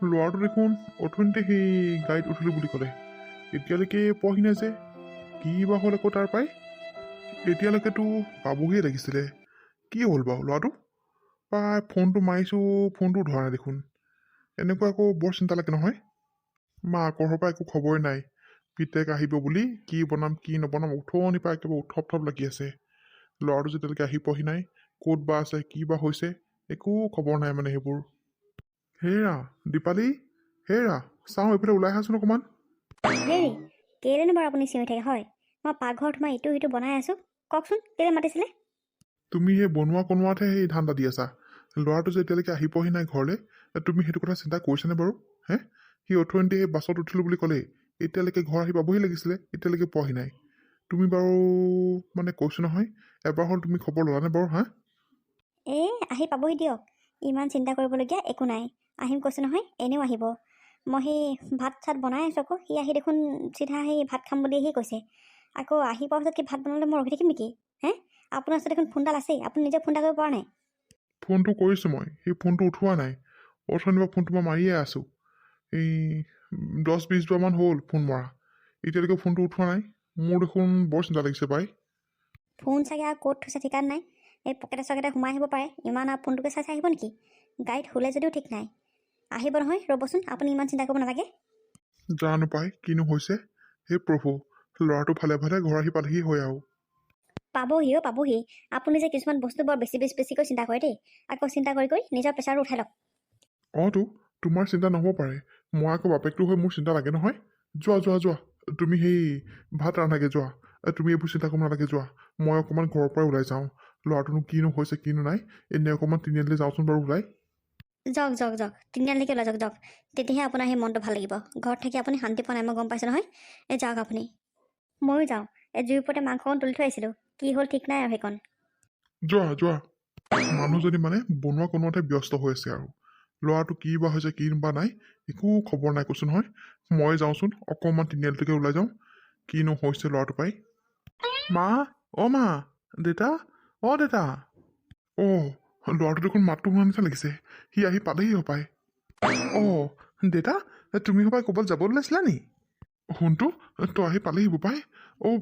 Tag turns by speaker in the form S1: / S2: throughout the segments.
S1: ল'ৰাটো দেখোন অথনিতে সেই গাড়ীত উঠিলোঁ বুলি ক'লে, এতিয়ালৈকে পোৱাহি নাই যে। কি বা হ'ল আকৌ তাৰ পাই? এতিয়ালৈকেতো পাবহিয়ে লাগিছিলে। কি হ'ল বাৰু ল'ৰাটো? প্ৰায় ফোনটো মাৰিছোঁ, ফোনটো ধৰা নাই দেখোন। এনেকুৱা আকৌ বৰ চিন্তা লাগে নহয়। মাকৰ ঘৰৰ পৰা একো খবৰে নাই। পিতেক আহিব বুলি কি বনাম কি নবনাম উঠনিৰ পৰা একেবাৰে উথপ থপ লাগি আছে। ল'ৰাটো যেতিয়ালৈকে আহি পোৱাহি নাই, ক'ত বা আছে কি বা হৈছে একো খবৰ নাই মানে সেইবোৰ। হেৰা দীপালী, হেৰা চাওঁ এইফালে ওলাই আহাচোন অকণমান।
S2: হেৰি, কেলেনো বাৰু আপুনি চিঞৰি থাকে হয়? মই পাকঘৰত সোমাই ইটো সিটো বনাই আছোঁ। কওকচোন কেলে মাতিছিলে?
S1: তুমি সেই বনোৱা কনোৱাতহে সেই ধান্দা দি আছা। ল'ৰাটো যে এতিয়ালৈকে আহি পোৱাহি নাই ঘৰলৈ, তুমি সেইটো কথা চিন্তা কৰিছানে বাৰু? হে, সি অথনিতে সেই বাছত উঠিলোঁ বুলি ক'লেই, এতিয়ালৈকে ঘৰ আহি পাবহি লাগিছিলে, এতিয়ালৈকে পোৱাহি নাই। তুমি বাৰু মানে কৈছোঁ নহয়, এবাৰ হ'ল তুমি খবৰ ল'লানে বাৰু? হা,
S2: আহি পাবহি দিয়ক। ইমান চিন্তা কৰিবলগীয়া একো নাই। আহিম কৈছোঁ নহয়, এনেও আহিব। মই সেই ভাত চাত বনাই আছোঁ আকৌ। সি আহি দেখোন চিধা সেই ভাত খাম বুলি আহি কৈছে। আকৌ আহি পোৱাৰ পিছত কি ভাত বনালে মই ৰখি থাকিম নেকি? হে, আপোনাৰ ওচৰত দেখোন ফোনডাল আছেই, আপুনি নিজে ফোন এটা কৰিব পৰা নাই।
S1: ফোনটো কৰিছোঁ মই, সেই ফোনটো উঠোৱা নাই। অথনিৰ পৰা ফোনটো মই মাৰিয়ে আছোঁ। এই 10-20বাৰমান হ'ল ফোন মৰা, এতিয়ালৈকে ফোনটো উঠোৱা নাই। মোৰ দেখোন বৰ চিন্তা লাগিছে পাই।
S2: ফোন চাগে আৰু ক'ত থৈছে ঠিকান নাই। এই পকেটে চকেটে সোমাই আহিব পাৰে। ইমান আৰু ফোনটোকে চাই আহিব নেকি? গাড়ীত শুলে যদিও ঠিক নাই। আহিব নহয়, ৰ'বচোন, আপুনি ইমান চিন্তা কৰিব নালাগে।
S1: জানো পাই কিনো হৈছে। হে প্ৰভু, ল'ৰাটো ভালে ভালে ঘৰ আহি পালেহি হয় আৰু।
S2: পাবহি। আপুনি যে কিছুমান বস্তু বৰ বেছিকৈ চিন্তা কৰে দেই। আকৌ চিন্তা কৰি কৰি নিজৰ প্ৰেছাৰটো উঠাই লওক।
S1: তো তোমাৰ চিন্তা নহ'ব পাৰে, মই আকৌ বাপেকটো হৈ মোৰ চিন্তা লাগে নহয়। যোৱা তুমি সেই ভাত ৰান্ধাগে যোৱা। তুমি এইবোৰ চিন্তা কৰিব নালাগে, যোৱা। মই অকণমান ঘৰৰ পৰাই ওলাই যাওঁ। ল'ৰাটোনো কিনো হৈছে কিনো নাই, এনেই অকণমান তিনিআলিলৈ যাওঁচোন বাৰু ওলাই।
S2: যাওক তিনিআলিলৈকে ওলাই যাওক। তেতিয়াহে আপোনাৰ সেই মনটো ভাল লাগিব। ঘৰত থাকি আপুনি শান্তি পোৱা নাই, মই গম পাইছোঁ নহয়। যাওক আপুনি। ময়ো যাওঁ। জুইৰ ওপৰতে মাংসকণ তুলি থৈ আহিছিলোঁ। কি হ'ল ঠিক নাই আৰু সেইকণ।
S1: যোৱা। মানুহজনী মানে বনোৱা কোনোৱাতে ব্যস্ত হৈ আছে আৰু। ল'ৰাটো কি বা হৈছে কি বা নাই একো খবৰ নাই কৈছোঁ নহয়। মই যাওঁচোন অকণমান তিনিআলিলৈকে ওলাই যাওঁ, কিনো হৈছে ল'ৰাটো পাই। মা, মা, দেউতা, দেউতা। ল'ৰাটো দেখোন মাতটো শুনা নিচিনা লাগিছে। সি আহি পালেহি হপায়। দেউতা, তুমি হপাই ক'ৰবাত যাব ওলাইছিলা নি? শুনটো, তই আহি পালেহি বোপাই।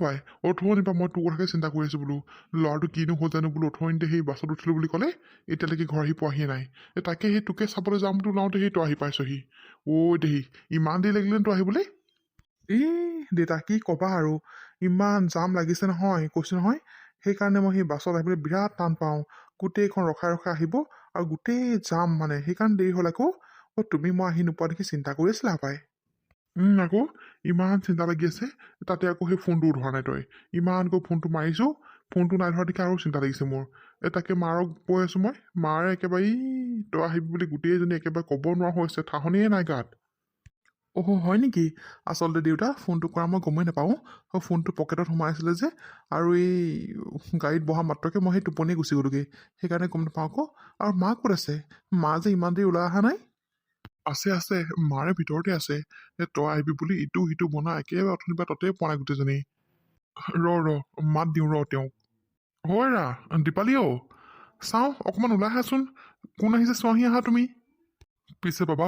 S1: পাই অথনিৰ পৰা মই তোৰ কথাকে চিন্তা কৰি আছোঁ বোলো। ল'ৰাটো কিনো হ'ল জানো বোলো, অথনিতে সেই বাছত উঠিলোঁ বুলি ক'লে, এতিয়ালৈকে ঘৰ আহি পোৱাহিয়ে নাই। তাকে সেই তোকে চাবলৈ যাম বুলি ওলাওঁতে সেই তই আহি পাইছহি। দেহি, ইমান দেৰি লাগিলে তই আহিবলৈ? দেউতা কি ক'বা আৰু, ইমান জাম লাগিছে নহয়, কৈছোঁ নহয়। সেইকাৰণে মই সেই বাছত আহিবলৈ বিৰাট টান পাওঁ। গোটেইখন ৰখাই আহিব আৰু গোটেই জাম মানে, সেইকাৰণে দেৰি হ'ল আকৌ। তুমি মই আহি নোপোৱা দেখি চিন্তা কৰি আছিলা পাই। আকৌ ইমান চিন্তা লাগি আছে, তাতে আকৌ সেই ফোনটো ধৰা নাই তই। ইমানকৈ ফোনটো মাৰিছোঁ, ফোনটো নাই ধৰা দেখি আৰু চিন্তা লাগিছে মোৰ। তাকে মাৰক কৈ আছোঁ মই। মাৰে একেবাৰে তই আহিবি বুলি গোটেইজনী একেবাৰে ক'ব নোৱাৰা হৈছে, ঠাহনিয়ে নাই গাত। হয় নেকি? আচলতে দেউতা ফোনটো কৰা মই গমেই নাপাওঁ। ফোনটো পকেটত সোমাই আছিলে যে, আৰু এই গাড়ীত বহা মাত্ৰকে মই সেই টোপনিয়ে গুচি গ'লোগৈ। সেইকাৰণে গম নাপাওঁ আকৌ। আৰু মা ক'ত আছে? মা যে ইমান দেৰি ওলাই অহা নাই। আছে, মাৰে ভিতৰতে আছে। তই আহিবি বুলি ইটো সিটো বনাই একেবাৰে অথনিৰ পৰা ততেই পোৱা নাই গোটেইজনী। মাত দিওঁ তেওঁক। হয় দীপালী চাওঁ অকণমান ওলাই আহাচোন। কোন আহিছে চোৱাহি আহা তুমি। পিছে বাবা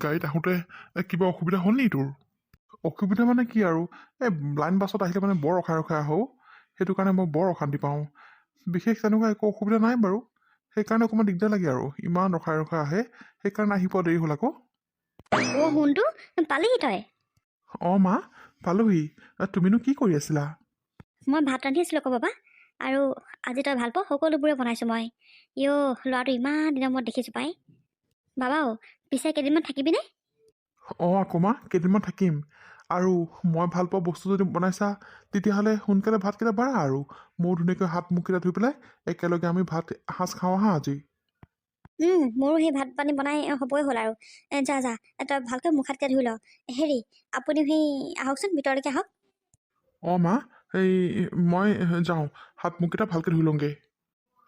S1: গাড়ীত আহোঁতে কিবা অসুবিধা হ'ল নি তোৰ? অসুবিধা মানে কি আৰু, লাইন বাছত আহিলে মানে বৰ ৰখাই আহোঁ। সেইটো কাৰণে মই বৰ অশান্তি পাওঁ। বিশেষ তেনেকুৱা একো অসুবিধা নাই বাৰু। সেইকাৰণে অকণমান দিগদাৰ লাগে আৰু, ইমান ৰখাই আহে। সেইকাৰণে আহি পোৱা দেৰি হ'ল আকৌ।
S2: শুনটো পালেহি তই?
S1: মা পালোহি। তুমিনো কি কৰি আছিলা?
S2: মই ভাত ৰান্ধি আছিলোঁ আকৌ বাবা। আৰু আজি তই ভাল পাওঁ সকলোবোৰে বনাইছোঁ মই। ল'ৰাটো ইমান দিনৰ মূৰত দেখিছোঁ পাই। বাবাও, পিছে কেইদিনমান থাকিবিনে?
S1: আকৌ মা কেইদিনমান থাকিম। আৰু মই ভাল পোৱা বস্তু যদি বনাইছা, তেতিয়াহ'লে সোনকালে ভাতকেইটা বাঢ়া আৰু। মোৰ ধুনীয়াকৈ হাত মুখকেইটা ধুই পেলাই একেলগে আমি ভাত এসাঁজ খাওঁ আহা আজি।
S2: মোৰো সেই ভাত পানী বনাই হ'বই হ'ল আৰু। যা তই ভালকৈ মুখ হাতকেইটা ধুই ল। হেৰি, আপুনিও সেই আহকচোন, ভিতৰলৈকে আহক।
S1: মা এই মই যাওঁ, হাত মুখকেইটা ভালকৈ ধুই লওঁগৈ।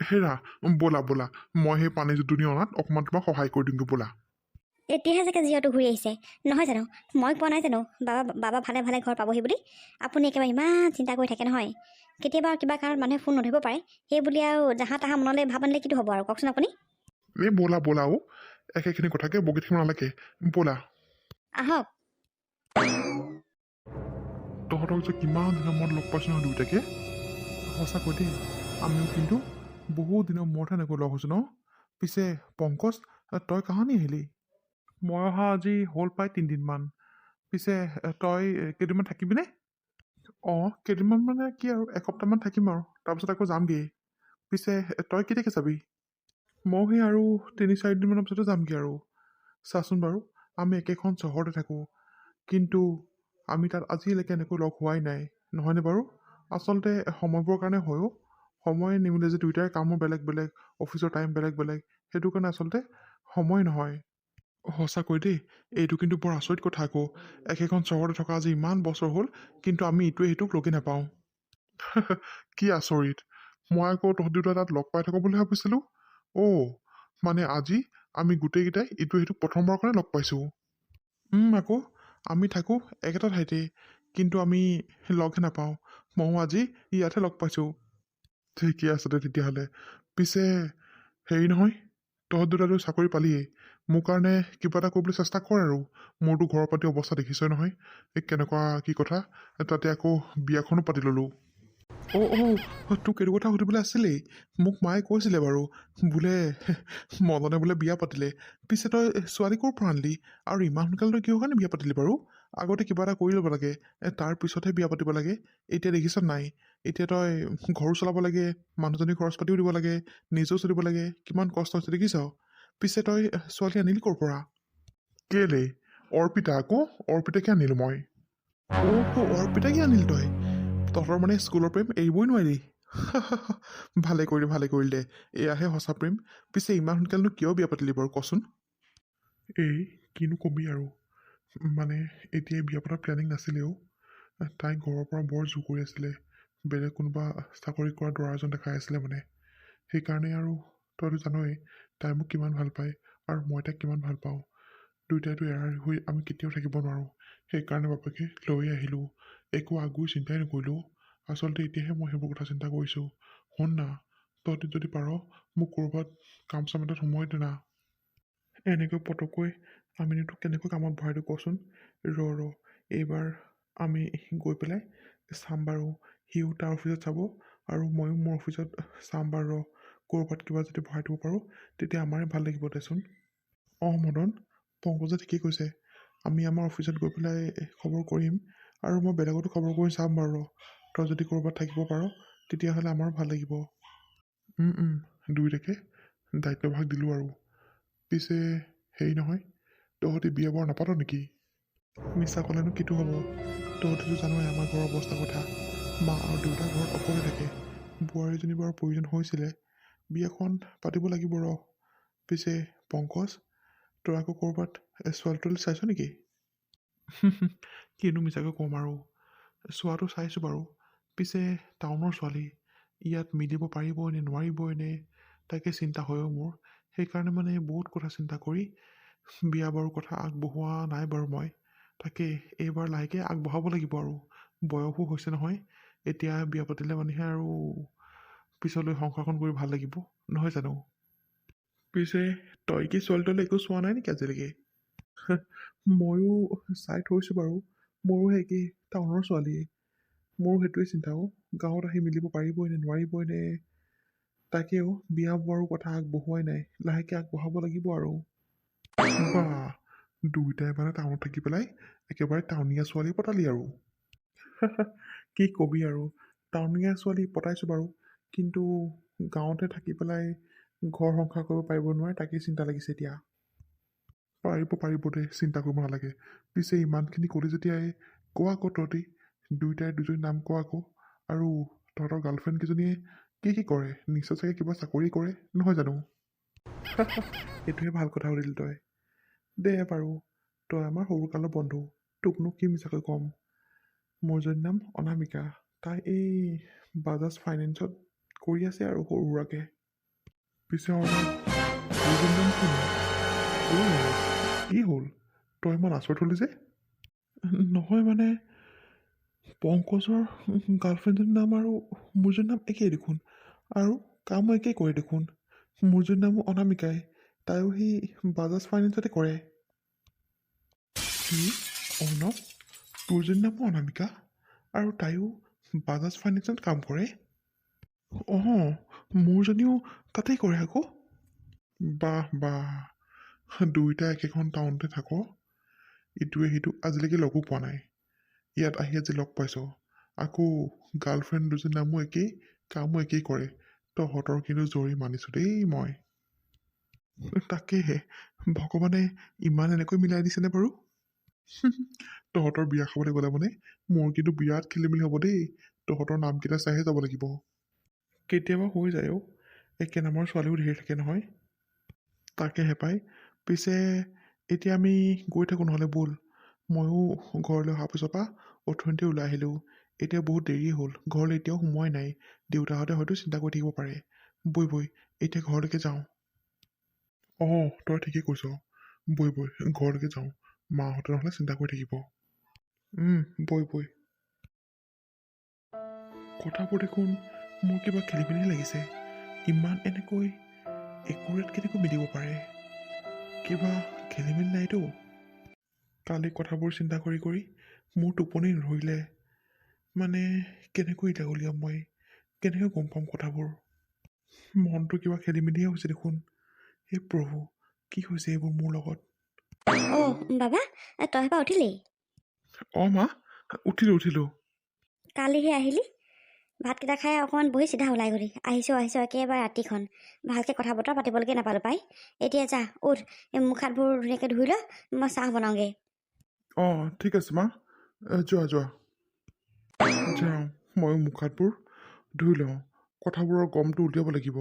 S1: হেৰা ব'লা, মই সেই পানী দুনি অনাত অকণমান তোমাক সহায় কৰি দিওঁগৈ ব'লা।
S2: এতিয়াহে চাগে যিহেতু ঘূৰি আহিছে, নহয় জানো? মই কোৱা নাই জানো বাবা ভালে ঘৰ পাবহি বুলি? আপুনি একেবাৰে ইমান চিন্তা কৰি থাকে নহয়। কেতিয়াবা কিবা কাৰণত মানুহে ফোন নধৰিব পাৰে, সেই বুলি আৰু জাহা তাহা মনলৈ ভাব আনিলে কিটো হ'ব আৰু কওকচোন আপুনি?
S1: ব'লা একেখিনি কথাকে বকি থাকিব নালাগে ব'লা
S2: আহক।
S1: তহঁতক যে কিমান দিনৰ মূৰত লগ পাইছোঁ নহয় দুয়োটাকে সঁচাকৈ দেই আমিও কিন্তু বহুত দিনৰ মূৰতহে এনেকৈ লগ হৈছোঁ ন পিছে পংকজ তই কাহানি আহিলি মই অহা আজি হ'ল প্ৰায় 3 দিনমান পিছে তই কেইদিনমান থাকিবিনে অঁ কেইদিনমান মানে কি আৰু এসপ্তাহমান থাকিম আৰু তাৰপিছত আকৌ যামগৈ পিছে তই কেতিয়াকৈ যাবি মই সেই আৰু 3-4 দিনমানৰ পিছতে যামগৈ আৰু চাচোন বাৰু আমি একেখন চহৰতে থাকোঁ কিন্তু আমি তাত আজিলৈকে এনেকৈ লগ হোৱাই নাই নহয়নে বাৰু আচলতে সময়বোৰৰ কাৰণে হয়ও সময় নিমিলে যে দুয়োটাৰে কামো বেলেগ বেলেগ অফিচৰ টাইম বেলেগ বেলেগ সেইটো কাৰণে আচলতে সময় নহয় সঁচাকৈ দেই এইটো কিন্তু বৰ আচৰিত কথা আকৌ একেখন চহৰতে থকা আজি ইমান বছৰ হ'ল কিন্তু আমি ইটোৱে সিটোক লগেই নাপাওঁ কি আচৰিত মই আকৌ তহঁত দুটা তাত লগ পাই থাকোঁ বুলি ভাবিছিলোঁ অ' মানে আজি আমি গোটেইকেইটাই ইটোৱে সিটোক প্ৰথমবাৰৰ কাৰণে লগ পাইছোঁ আকৌ আমি থাকোঁ একেটা ঠাইতে কিন্তু আমি লগহে নাপাওঁ ময়ো আজি ইয়াতহে লগ পাইছোঁ ঠিকে আছে দে তেতিয়াহ'লে পিছে হেৰি নহয় তহঁত দুটাতো চাকৰি পালিয়েই মোৰ কাৰণে কিবা এটা কৰিবলৈ চেষ্টা কৰ আৰু মোৰতো ঘৰৰ পাতি অৱস্থা দেখিছই নহয় এই কেনেকুৱা কি কথা তাতে আকৌ বিয়াখনো পাতি ল'লোঁ তোক এইটো কথা সুধিবলৈ আছিলেই মোক মায়ে কৈছিলে বাৰু বোলে মদনে বোলে বিয়া পাতিলে পিছে তই ছোৱালী ক'ৰ পৰা আনিলি আৰু ইমান সোনকালে তই কিহৰ কাৰণে বিয়া পাতিলি বাৰু আগতে কিবা এটা কৰি ল'ব লাগে তাৰ পিছতহে বিয়া পাতিব লাগে এতিয়া দেখিছ নাই এতিয়া তই ঘৰো চলাব লাগে মানুহজনী খৰচ পাতিও দিব লাগে নিজেও চলিব লাগে কিমান কষ্ট হৈছে দেখিছ পিছে তই ছোৱালী আনিলি ক'ৰ পৰা কেলে অৰ্পিতা আকৌ অৰ্পিতাকে আনিলোঁ মই অৰ্পিতাকে আনিলি তই তহঁতৰ মানে স্কুলৰ প্ৰেম এৰিবই নোৱাৰি ভালে কৰিলি দে এয়াহে সঁচা প্ৰেম পিছে ইমান সোনকালেনো কিয় বিয়া পাতিলি বাৰু কচোন এই কিনো কবি আৰু মানে এতিয়া বিয়া পতাৰ প্লেনিং নাছিলেও তাইক ঘৰৰ পৰা বৰ জোৰ কৰি আছিলে বেলেগ কোনোবা চাকৰি কৰা ল'ৰা এজন দেখাই আছিলে মানে সেইকাৰণে আৰু তইতো জানই তাই মোক কিমান ভাল পায় আৰু মই তাইক কিমান ভাল পাওঁ দুয়োটাইতো এৰাৰ হৈ আমি কেতিয়াও থাকিব নোৱাৰোঁ সেইকাৰণে বাপেকে লৈ আহিলোঁ একো আগবোৰ চিন্তাই নকৰিলোঁ আচলতে এতিয়াহে মই সেইবোৰ কথা চিন্তা কৰিছোঁ শুন না তহঁতি যদি পাৰ মোক ক'ৰবাত কাম চাম এটাত সোমোৱাই দে না এনেকৈ পটককৈ আমিনো তোক কেনেকৈ কামত ভৰাই দিওঁ কচোন ৰ এইবাৰ আমি গৈ পেলাই চাম বাৰু সিও তাৰ অফিচত চাব আৰু ময়ো মোৰ অফিচত চাম বাৰু ক'ৰবাত কিবা যদি ভৰাই দিব পাৰোঁ তেতিয়া আমাৰে ভাল লাগিব দেচোন মদন পংকজে ঠিকেই কৈছে আমি আমাৰ অফিচত গৈ পেলাই খবৰ কৰিম আৰু মই বেলেগতো খবৰ কৰি চাম বাৰু তই যদি ক'ৰবাত থাকিব পাৰ তেতিয়াহ'লে আমাৰো ভাল লাগিব দুয়োটাকে দায়িত্বভাগ দিলোঁ আৰু পিছে হেৰি নহয় তহঁতি বিয়া বাৰু নাপাত নেকি মিছা ক'লেনো কিটো হ'ব তহঁতিতো জানই আমাৰ ঘৰৰ অৱস্থা কথা মা আৰু দেউতা ঘৰত অকলে থাকে বোৱাৰীজনী বাৰু প্ৰয়োজন হৈছিলে বিয়াখন পাতিব লাগিব ৰ পিছে পংকজ তই আকৌ ক'ৰবাত ছোৱালী তোৱালী চাইছ নেকি কিনো মিছাকৈ ক'ম আৰু চোৱাটো চাইছোঁ বাৰু পিছে টাউনৰ ছোৱালী ইয়াত মিলিব পাৰিবই নে নোৱাৰিবই নে তাকে চিন্তা হয়ও মোৰ সেইকাৰণে মানে বহুত কথা চিন্তা কৰি বিয়া বাৰু কথা আগবঢ়োৱা নাই বাৰু মই তাকে এইবাৰ লাহেকৈ আগবঢ়াব লাগিব আৰু বয়সো হৈছে নহয় এতিয়া বিয়া পাতিলে মানেহে আৰু পিছলৈ সংসাৰখন কৰি ভাল লাগিব নহয় জানো পিছে তই কি ছোৱালী তোৱালী একো চোৱা নাই নেকি আজিলৈকে ময়ো চাই থৈছোঁ বাৰু মোৰো সেই একেই টাউনৰ ছোৱালীয়ে মোৰো সেইটোৱে চিন্তা গাঁৱত আহি মিলিব পাৰিবই নে নোৱাৰিবই নে তাকেও বিয়া বাৰু কথা আগবঢ়োৱাই নাই লাহেকৈ আগবঢ়াব লাগিব আৰু দুয়োটাই মানে টাউনত থাকি পেলাই একেবাৰে টাউনীয়া ছোৱালী পতালি আৰু কি কবি আৰু টাউনীয়া ছোৱালী পতাইছোঁ বাৰু কিন্তু গাঁৱতে থাকি পেলাই ঘৰ সংসাৰ কৰিব পাৰিব নোৱাৰে তাকেই চিন্তা লাগিছে এতিয়া পাৰিব দে চিন্তা কৰিব নালাগে পিছে ইমানখিনি ক'লি যেতিয়াই কোৱা আকৌ তহঁতি দুয়োটাই দুজনী নাম কোৱা আকৌ আৰু তহঁতৰ গাৰ্লফ্ৰেণ্ডকেইজনীয়ে কি কৰে নিশ্চয় চাগে কিবা চাকৰি কৰে নহয় জানো সেইটোহে ভাল কথা সুধিলি তই দে বাৰু তই আমাৰ সৰুকালৰ বন্ধু তোকনো কি মিছাকৈ ক'ম মোৰজনীৰ নাম অনামিকা তাই এই বাজাজ ফাইনেন্সত কৰি আছে আৰু সৰু সুৰাকৈ পিছে মোৰজনীৰ নাম কি হ'ল তই ইমান আচৰিত হ'লি যে নহয় মানে পংকজৰ গাৰ্লফ্ৰেণ্ডজনীৰ নাম আৰু মোৰজনীৰ নাম একেই দেখোন আৰু কামো একেই কৰে দেখোন মোৰজনীৰ নামো অনামিকাই তাইও সেই বাজাজ ফাইনেন্সতে কৰে। কি অৰ্ণৱ, তোৰজনী নামো অনামিকা আৰু তাইও বাজাজ ফাইনেন্সত কাম কৰে? অঁ, মোৰজনীও তাতেই কৰে আকৌ। বাহ বাহ, দুয়োটা একেখন টাউনতে থাকো। ইটোৱে সিটো আজিলৈকে লগো পোৱা নাই, ইয়াত আহি আজি লগ পাইছোঁ। আকৌ গাৰ্লফ্ৰেণ্ড দুজনী নামো একেই, কামো একেই কৰে। তহঁতৰ কিন্তু জৰি মানিছোঁ দেই মই। তাকেহে, ভগৱানে ইমান এনেকৈ মিলাই দিছেনে বাৰু? তহঁতৰ বিয়া খাবলৈ গ'লে মানে মোৰ কিন্তু বিৰাট খেলি মেলি হ'ব দেই। তহঁতৰ নামকেইটা চাইহে যাব লাগিব। কেতিয়াবা হৈ যায় অ', একে নামৰ ছোৱালীও ধেৰ থাকে নহয়। তাকেহে পাই। পিছে এতিয়া আমি গৈ থাকোঁ নহ'লে ব'ল। ময়ো ঘৰলৈ অহাৰ পিছৰ পৰা অথনিতে ওলাই আহিলোঁ। এতিয়া বহুত দেৰি হ'ল, ঘৰলৈ এতিয়াও সোমোৱাই নাই। দেউতাহঁতে হয়তো চিন্তা কৰি থাকিব পাৰে। বৈ বৈ এতিয়া ঘৰলৈকে যাওঁ। অঁ, তই ঠিকেই কৈছ। বৈ বৈ ঘৰলৈকে যাওঁ, মাহঁতে নহ'লে চিন্তা কৰি থাকিব। বৈ বৈ। কথাবোৰ দেখোন মোৰ কিবা খেলি মেলি লাগিছে। ইমান এনেকৈ একুৰেট কেনেকৈ মিলিব পাৰে? কিবা খেলি মেলি নাইতো? কালি কথাবোৰ চিন্তা কৰি কৰি মোৰ টোপনি নধৰিলে। মানে কেনেকৈ এতিয়া উলিয়াম মই? কেনেকৈ গম পাম কথাবোৰ? মনটো কিবা খেলি মেলিয়ে হৈছে দেখোন। হে প্ৰভু, কি হৈছে এইবোৰ মোৰ লগত?
S2: অ' বাবা, তই এবাৰ উঠিলি?
S1: অঁ মা, উঠিলোঁ।
S2: কালিহে আহিলি, ভাতকেইটা খাই অকণমান বহি চিধা ওলাই গ'লি। আহিছোঁ একেবাৰে ৰাতিখন। ভালকৈ কথা বতৰা পাতিবলৈকে নাপালোঁ পাই। এতিয়া যা উঠ, এই মুখ হাতবোৰ ধুনীয়াকৈ ধুই ল, মই চাহ বনাওঁগৈ।
S1: অঁ ঠিক আছে মা, যোৱা যাওঁ, ময়ো মুখ হাতবোৰ ধুই লওঁ। কথাবোৰৰ গমটো উলিয়াব লাগিব।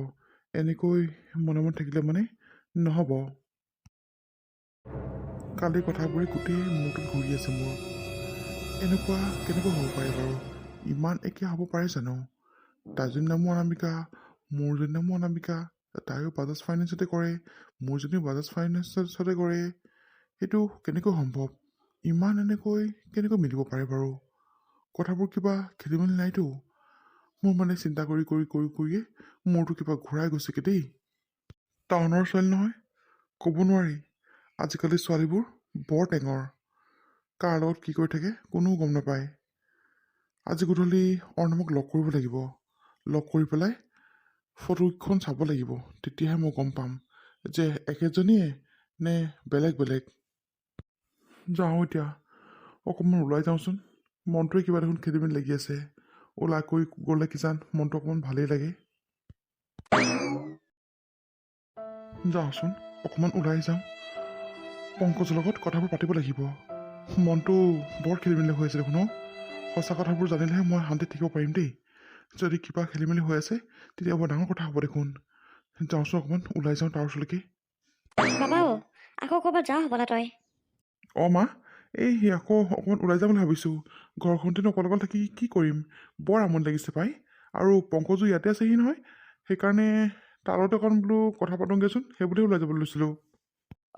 S1: এনেকৈ মনে মনে থাকিলে মানে নহ'ব। কালি কথাবোৰে গোটেই মূৰটোত ঘূৰি আছে মোৰ। এনেকুৱা কেনেকৈ হ'ব পাৰে বাৰু? ইমান একে হ'ব পাৰে জানো? তাইজনীৰ নামো অনামিকা, মোৰজনীৰ নামো অনামিকা। তাইও বাজাজ ফাইনেন্সতে কৰে, মোৰজনীও বাজাজ ফাইনেন্সতে কৰে। সেইটো কেনেকৈ সম্ভৱ? ইমান এনেকৈ কেনেকৈ মিলিব পাৰে বাৰু? কথাবোৰ কিবা খেলি মেলি নাইতো? মোৰ মানে চিন্তা কৰি কৰিয়ে মোৰতো কিবা ঘূৰাই গৈছেগৈ দেই। টাউনৰ ছোৱালী নহয়, ক'ব নোৱাৰি। আজিকালি ছোৱালীবোৰ বৰ টেঙৰ। কাৰ লগত কি কৰি থাকে কোনেও গম নাপায়। আজি গধূলি অৰ্ণৱক লগ কৰিব লাগিব। লগ কৰি পেলাই ফটোখন চাব লাগিব, তেতিয়াহে মই গম পাম যে একেজনীয়ে নে বেলেগ বেলেগ। যাওঁ এতিয়া, অকণমান ওলাই যাওঁচোন। মনটোৱে কিবা দেখোন খেলি মেলি লাগি আছে। ওলাই কৰি গ'লে কিজান মনটো অকণমান ভালেই লাগে। যাওঁচোন, অকণমান ওলাই যাওঁ। পংকজৰ লগত কথাবোৰ পাতিব লাগিব। মনটো বৰ খেলি মেলি হৈ আছে দেখোন। সঁচা কথাবোৰ জানিলেহে মই শান্তিত থাকিব পাৰিম দেই। যদি কিবা খেলি মেলি হৈ আছে তেতিয়া বৰ ডাঙৰ কথা হ'ব দেখোন। যাওঁচোন, অকণমান ওলাই যাওঁ তাৰ ওচৰলৈকে।
S2: বাবা আকৌ ক'ৰবাত যাওঁ হ'বলা তই?
S1: অঁ মা, এই আকৌ অকণমান ওলাই যাম বুলি ভাবিছোঁ। ঘৰখনতেনো অকলে থাকি কি কৰিম? বৰ আমনি লাগিছে পাই। আৰু পংকজো ইয়াতে আছেহি নহয়, সেইকাৰণে তাৰ লগতে অকণ বোলো কথা পাতোঁগৈচোন, সেইবুলিয়ে ওলাই যাবলৈ লৈছিলোঁ।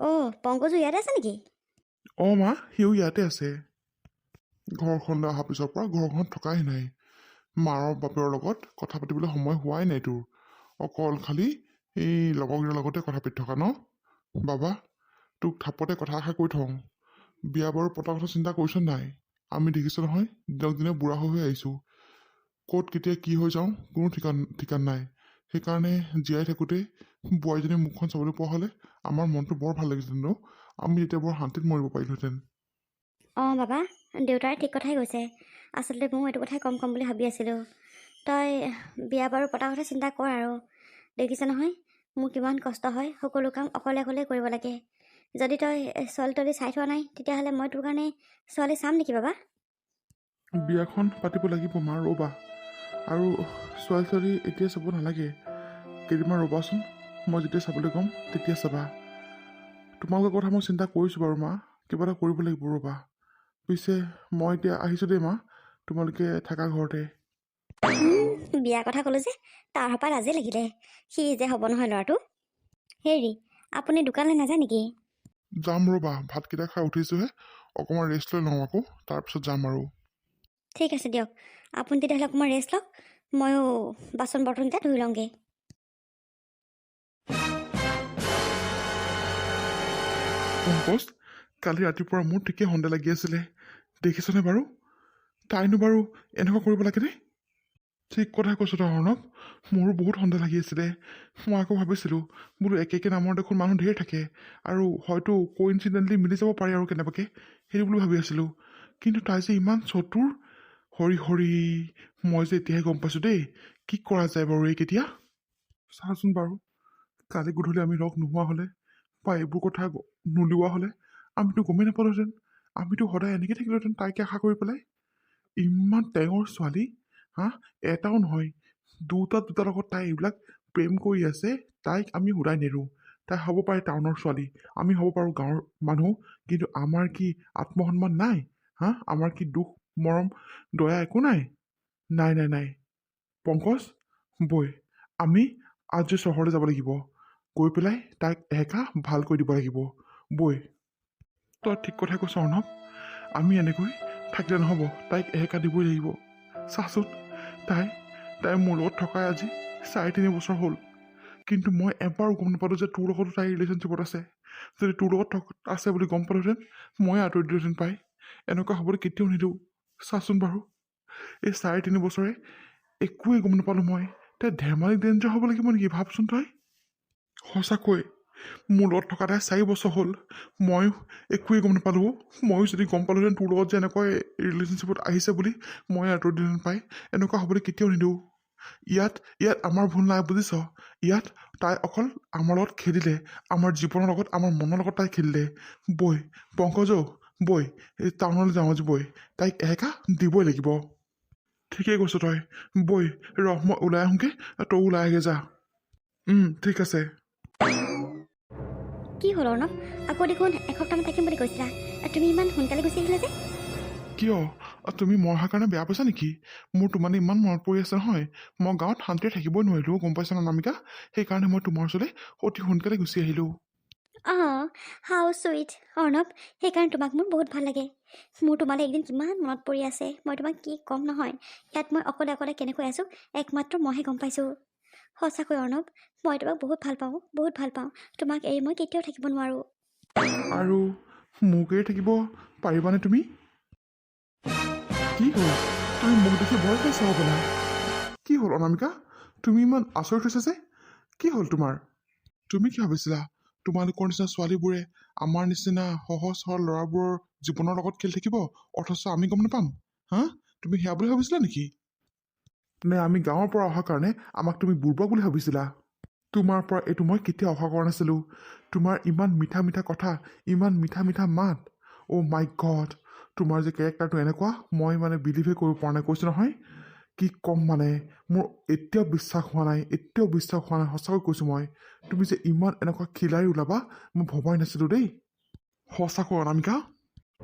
S2: অ' পংকজো ইয়াতে আছে নেকি?
S1: অঁ মা, সিও ইয়াতে আছে। ঘৰখনলৈ অহাৰ পিছৰ পৰা ঘৰখনত থকাই নাই। মাৰৰ বাপেৰৰ লগত কথা পাতিবলৈ সময় হোৱাই নাই তোৰ। অকল খালি এই লগৰকেইটাৰ লগতে কথা পাতি থকা ন? বাবা, তোক থাপতে কথা এষাৰ কৈ থওঁ। বিয়া বাৰু পতা কথা চিন্তা কৰিছ নাই? আমি দেখিছোঁ নহয়, দিনক দিনে বুঢ়া হৈ আহিছোঁ। ক'ত কেতিয়া কি হৈ যাওঁ কোনো ঠিকান নাই। সেইকাৰণে জীয়াই থাকোঁতে বোৱাৰীজনীৰ মুখখন চাবলৈ পোৱা হ'লে আমাৰ মনটো বৰ ভাল লাগিলহেঁতেন ন? আমি এতিয়া বৰ শান্তিত মৰিব পাৰিলোহেঁতেন।
S2: অঁ বাবা, দেউতাই ঠিক কথাই কৈছে। আচলতে ময়ো এইটো কথাই ক'ম বুলি ভাবি আছিলোঁ। তই বিয়া বাৰু পতা কথা চিন্তা কৰ আৰু। দেখিছে নহয় মোৰ কিমান কষ্ট হয়, সকলো কাম অকলে কৰিব লাগে। যদি তই ছোৱালী তোৱালী চাই থোৱা নাই তেতিয়াহ'লে মই তোৰ কাৰণে ছোৱালী চাম নেকি বাবা?
S1: বিয়াখন পাতিব লাগিব মা, ৰ'বা। আৰু ছোৱালী এতিয়া চাব নালাগে, কেইদিনমান ৰ'বাচোন। মই যেতিয়া চাবলৈ ক'ম তেতিয়া চাবা। তোমালোকৰ কথা মই চিন্তা কৰিছোঁ বাৰু মা, কিবা এটা কৰিব লাগিব ৰ'বা। পিছে মই এতিয়া আহিছোঁ দেই মা, তোমালোকে থাকা ঘৰতে।
S2: বিয়াৰ কথা ক'লো যে তাৰ হপাত লাজে লাগিলে। সি যে হ'ব নহয় ল'ৰাটো। হেৰি, আপুনি দোকানলৈ নাযায় নেকি?
S1: যাম ৰ'বা, ভাতকেইটা খাই উঠিছোঁহে, অকণমান ৰেষ্ট লৈ লওঁ আকৌ, তাৰপিছত যাম আৰু।
S2: ঠিক আছে দিয়ক, আপুনি তেতিয়াহ'লে অকণমান ৰেষ্ট লওক, ময়ো বাচন বৰ্তনকেইটা ধুই লওঁগৈ।
S1: পংকজ, কালি ৰাতিপুৱা মোৰ ঠিকেই সন্দেহ লাগি আছিলে। দেখিছনে বাৰু? তাইনো বাৰু এনেকুৱা কৰিব লাগেনে? ঠিক কথাই কৈছ তই অৰ্ণৱ। মোৰো বহুত সন্দেহ লাগি আছিলে। মই আকৌ ভাবিছিলোঁ বোলো একে নামৰ দেখোন মানুহ ধেৰ থাকে আৰু হয়তো কোইনচিডেণ্টলি মিলি যাব পাৰে আৰু কেনেবাকৈ, সেইটো বুলি ভাবি আছিলোঁ। কিন্তু তাই যে ইমান চতুৰ। হৰি হৰি, মই যে এতিয়াহে গম পাইছোঁ দেই। কি কৰা যায় বাৰু এই কেতিয়া? চাচোন বাৰু, কালি গধূলি আমি লগ নোহোৱা হ'লে বা এইবোৰ কথা নোলোৱা হ'লে আমিতো গমেই নাপালোহেঁতেন। আমিতো সদায় এনেকৈ থাকিলোহেঁতেন তাইকে আশা কৰি পেলাই। ইমান টেঙৰ ছোৱালী, হা? এটাও নহয়, দুটাৰ লগত তাই এইবিলাক প্ৰেম কৰি আছে। তাইক আমি সোধাই নেৰোঁ। তাই হ'ব পাৰে টাউনৰ ছোৱালী, আমি হ'ব পাৰোঁ গাঁৱৰ মানুহ, কিন্তু আমাৰ কি আত্মসন্মান নাই? হা? আমাৰ কি দুখ, মৰম, দয়া একো নাই? নাই নাই নাই। পংকজ, বৈ আমি আজি চহৰলৈ যাব লাগিব। গৈ পেলাই তাইক একা ভাল কৰি দিব লাগিব। বৈ। তই ঠিক কথাই কৈছ অৰ্ণৱ। আমি এনেকৈ থাকিলে নহ'ব, তাইক একা দিবই লাগিব। চাচোন, তাই তাই মোৰ লগত থকাই আজি 4.5 বছৰ হ'ল, কিন্তু মই এবাৰো গম নাপালোঁ যে তোৰ লগতো তাই ৰিলেশ্যনশ্বিপত আছে। যদি তোৰ লগত আছে বুলি গম পালোহেঁতেন, মই আঁতৰি দিলোহেঁতেন পাই। এনেকুৱা হ'বলৈ কেতিয়াও নিদিওঁ। চাচোন বাৰু, এই 4.5 বছৰে একোৱেই গম নাপালোঁ মই। তাই ধেমালি ডেঞ্জাৰ হ'ব লাগিব নেকি? ভাবচোন তই। সঁচাকৈ মোৰ লগত থকা তাই 4 বছৰ হ'ল, ময়ো একোৱেই গম নাপালোঁ। ময়ো যদি গম পালোহেঁতেন তোৰ লগত যে এনেকৈ ৰিলেশ্যনশ্বিপত আহিছে বুলি, মই আঁতৰি দিলোহেঁতেন পাই। এনেকুৱা হ'বলৈ কেতিয়াও নিদিওঁ। ইয়াত আমাৰ ভুল নাই, বুজিছ? ইয়াত তাই অকল আমাৰ লগত খেলিলে, আমাৰ জীৱনৰ লগত, আমাৰ মনৰ লগত তাই খেলিলে। বৈ পংকজ, বৈ এই টাউনলৈ যাওঁ আজি। বৈ তাইক একা দিবই লাগিব। ঠিকেই কৈছ তই। বৈ ৰহ, মই ওলাই আহোঁগৈ, তই ওলাই আগে যা। ঠিক আছে।
S2: কি হ'ল অৰ্ণৱ? আকৌ দেখোন এসপ্তাহমান থাকিম বুলি কৈছিলা। তুমি ইমান সোনকালে গুচি আহিলা যে?
S1: কিয়? তুমি মই অহাৰ কাৰণে বেয়া পাইছা নেকি? মোৰ তোমালৈ ইমান মনত পৰি আছে নহয়। মই গাঁৱত শান্তিৰে থাকিবই নোৱাৰিলোঁ, গম পাইছা ন নামিকা? সেইকাৰণে মই তোমাৰ ওচৰলৈ অতি সোনকালে গুচি আহিলোঁ।
S2: অঁ, হাউ চুইট অৰ্ণৱ। সেইকাৰণে তোমাক মোৰ বহুত ভাল লাগে। মোৰ তোমালৈ একদিন কিমান মনত পৰি আছে, মই তোমাক কি ক'ম নহয়। ইয়াত মই অকলে অকলে কেনেকৈ আছোঁ, একমাত্ৰ মইহে গম পাইছোঁ। সঁচাকৈ অৰ্ণৱ, মই তোমাক বহুত ভাল পাওঁ, বহুত ভাল পাওঁ। তোমাক এৰি মই কেতিয়াও থাকিব নোৱাৰোঁ।
S1: আৰু মোক এৰি থাকিব পাৰিবানে তুমি? কি হ'ল? তুমি মোক দেখি ভয় খাইছা হ'বলা? কি হ'ল অনামিকা? তুমি ইমান আচৰিত হৈছা যে? কি হ'ল তোমাৰ? তুমি কি ভাবিছিলা তোমালোকৰ নিচিনা ছোৱালীবোৰে আমাৰ নিচিনা সহজ সৰল ল'ৰাবোৰৰ জীৱনৰ লগত খেলি থাকিব, অথচ আমি গম নাপাম? হা? তুমি সেয়া বুলি ভাবিছিলা নেকি? নে আমি গাঁৱৰ পৰা অহাৰ কাৰণে আমাক তুমি বুৰ্বক বুলি ভাবিছিলা? তোমাৰ পৰা এইটো মই কেতিয়াও আশা কৰা নাছিলোঁ। তোমাৰ ইমান মিঠা মিঠা কথা, ইমান মিঠা মিঠা মাত। অ' মাই গড, তোমাৰ যে কেৰেক্টাৰটো এনেকুৱা, মই মানে বিলিভে কৰিব পৰা নাই। কৈছোঁ নহয়, কি ক'ম মানে, মোৰ এতিয়াও বিশ্বাস হোৱা নাই, সঁচাকৈ কৈছোঁ মই। তুমি যে ইমান এনেকুৱা খিলাৰি ওলাবা, মই ভবাই নাছিলোঁ দেই। সঁচাকৈ অনামিকা,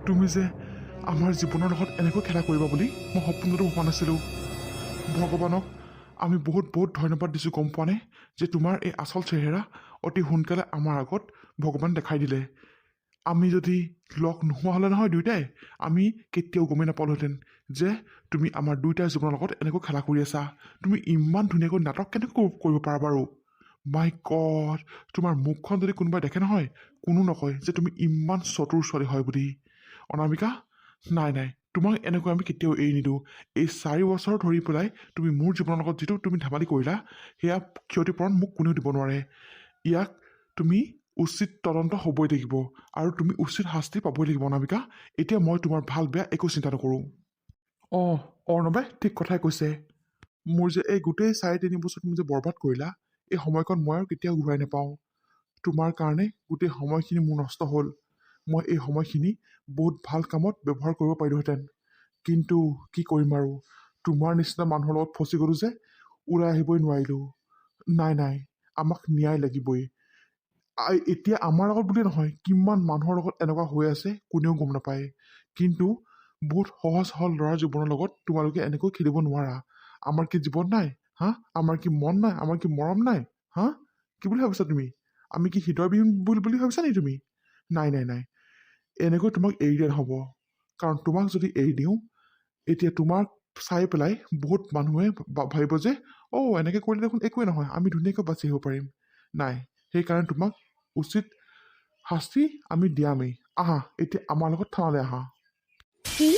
S1: তুমি যে আমাৰ জীৱনৰ লগত এনেকৈ খেলা কৰিবা বুলি মই সপোনতো ভবা নাছিলোঁ। ভগৱানক আমি বহুত বহুত ধন্যবাদ দিছোঁ, গম পোৱা নে? যে তোমাৰ এই আচল চেহেৰা অতি সোনকালে আমাৰ আগত ভগৱান দেখাই দিলে। আমি যদি লগ নোহোৱা হ'লে নহয় দুয়োটাই, আমি কেতিয়াও গমেই নাপালোহেঁতেন যে তুমি আমাৰ দুয়োটাৰ জীৱনৰ লগত এনেকৈ খেলা কৰি আছা। তুমি ইমান ধুনীয়াকৈ নাটক কেনেকৈ কৰিব পাৰা বাৰু? মাই গড, তোমাৰ মুখখন যদি কোনোবাই দেখে নহয়, কোনো নকয় যে তুমি ইমান চতুৰ ছোৱালী হয় বুলি। অনামিকা, নাই নাই, তোমাক এনেকৈ আমি কেতিয়াও এৰি নিদিওঁ। এই 4 বছৰ ধৰি পেলাই তুমি মোৰ জীৱনৰ লগত যিটো তুমি ধেমালি কৰিলা, সেয়া ক্ষতিপূৰণ মোক কোনেও দিব নোৱাৰে। ইয়াক তুমি উচিত তদন্ত হ'বই লাগিব আৰু তুমি উচিত শাস্তি পাবই লাগিব অনামিকা। এতিয়া মই তোমাৰ ভাল বেয়া একো চিন্তা নকৰোঁ। অঁ, অৰ্ণৱে ঠিক কথাই কৈছে। মোৰ যে এই গোটেই 4.5 বছৰ তুমি যে বৰবাদ কৰিলা, এই সময়কণ মই আৰু কেতিয়াও ঘূৰাই নাপাওঁ। তোমাৰ কাৰণে গোটেই সময়খিনি মোৰ নষ্ট হ'ল। মই এই সময়খিনি বহুত ভাল কামত ব্যৱহাৰ কৰিব পাৰিলোহেঁতেন, কিন্তু কি কৰিম আৰু, তোমাৰ নিচিনা মানুহৰ লগত ফচি গ'লোঁ যে ওলাই আহিবই নোৱাৰিলোঁ। নাই নাই, আমাক ন্যায় লাগিবই। এতিয়া আমাৰ লগত বুলিয়ে নহয়, কিমান মানুহৰ লগত এনেকুৱা হৈ আছে কোনেও গম নাপায়। কিন্তু বহুত সহজ সৰল ল'ৰাৰ জীৱনৰ লগত তোমালোকে এনেকৈ খেলিব নোৱাৰা। আমাৰ কি জীৱন নাই? হা? আমাৰ কি মন নাই? আমাৰ কি মৰম নাই? হা? কি বুলি ভাবিছা তুমি? আমি কি হৃদয়বিহীন বুলি ভাবিছা নেকি তুমি? নাই নাই নাই, এনেকৈ তোমাক এৰি দিয়া নহ'ব। কাৰণ তোমাক যদি এৰি দিওঁ, এতিয়া তোমাক চাই পেলাই বহুত মানুহে ভাবিব যে এনেকৈ কৰিলে দেখোন একোৱেই নহয়, আমি ধুনীয়াকৈ বাচি আহিব পাৰিম। নাই, সেইকাৰণে তোমাক উচিত শাস্তি আমি দিয়ামেই। আহা এতিয়া আমাৰ লগত থানালৈ আহা।
S2: কি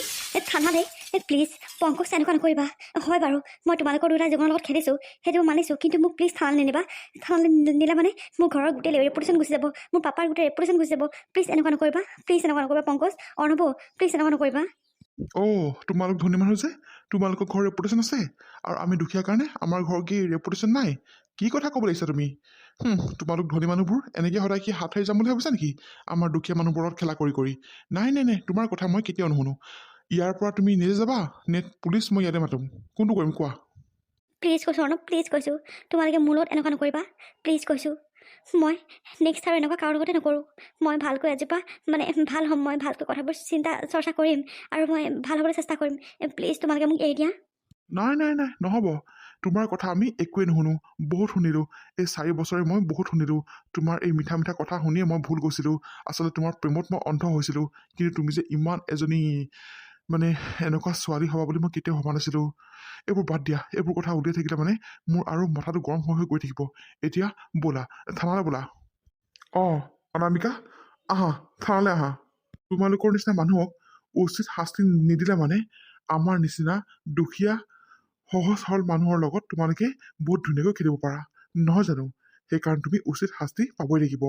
S2: থানালে প্লিজ পংকজ এনেকুৱা নকৰিবা হয় বাৰু মই তোমালোকৰ দুটা জীৱনৰ লগত খেলিছোঁ সেইটো মানিছোঁ কিন্তু মোক প্লিজ থানালৈ নিনিবা থানালৈ নিলে মানে মোৰ ঘৰৰ গোটেই ৰেপুটেশ্যন গুচি যাব মোৰ পাপাৰ গোটেই ৰেপুটেশ্যন গুচি যাব প্লিজ এনেকুৱা নকৰিবা প্লিজ এনেকুৱা নকৰিবা পংকজ অৰ্ণৱ প্লিজ এনেকুৱা নকৰিবা
S1: তোমালোক ধনী মানুহ যে তোমালোকৰ ঘৰ ৰেপুটেশ্যন আছে আৰু আমি দুখীয়া কাৰণে আমাৰ ঘৰ কি ৰেপুটেশ্যন নাই? কি কথা ক'ব লাগিছা তুমি? তোমালোক ধনী মানুহবোৰ এনেকৈ সদায় কি হাত সাৰি যাম বুলি ভাবিছা নেকি আমাৰ দুখীয়া মানুহবোৰত খেলা কৰি কৰি? নাই নাই নাই, তোমাৰ কথা মই কেতিয়াও নুশুনো। ইয়াৰ পৰা তুমি নিজে যাবা নে পুলিচ মই ইয়াতে মাতিম? কোনটো কৰিম কোৱা?
S2: প্লিজ কৈছোঁ অৰ্ণৱ প্লিজ কৈছোঁ তোমালোকে মোৰ লগত এনেকুৱা নকৰিবা প্লিজ কৈছোঁ মই নেক্সট আৰু এনেকুৱা কাৰো লগতে নকৰোঁ মই ভালকৈ আজিৰ পৰা মানে ভাল হ'ম মই ভালকৈ কথাবোৰ চিন্তা চৰ্চা কৰিম আৰু মই ভাল হ'বলৈ চেষ্টা কৰিম প্লিজ তোমালোকে মোক এৰি দিয়া
S1: নাই নাই নাই, নহ'ব। তোমাৰ কথা আমি একোৱেই নুশুনো। বহুত শুনিলোঁ এই 4 বছৰে মই বহুত শুনিলোঁ তোমাৰ এই মিঠা মিঠা কথা শুনিয়ে মই ভুল গৈছিলোঁ। আচলতে তোমাৰ প্ৰেমত মই অন্ধ হৈছিলোঁ। কিন্তু তুমি যে ইমান এজনী মানে এনেকুৱা ছোৱালী হ'বা বুলি মই কেতিয়াও ভবা নাছিলোঁ। এইবোৰ বাদ দিয়া, এইবোৰ কথা উলিয়াই থাকিলে মানে মোৰ আৰু মাথাটো গৰম হৈ গৈ থাকিব। এতিয়া ব'লা থানালৈ ব'লা। অনামিকা আহা থানালৈ আহা। তোমালোকৰ নিচিনা মানুহক উচিত শাস্তি নিদিলে মানে আমাৰ নিচিনা দুখীয়া সহজ সৰল মানুহৰ লগত তোমালোকে বহুত ধুনীয়াকৈ খেলিব পাৰা নহয় জানো? সেইকাৰণে তুমি উচিত শাস্তি পাবই লাগিব।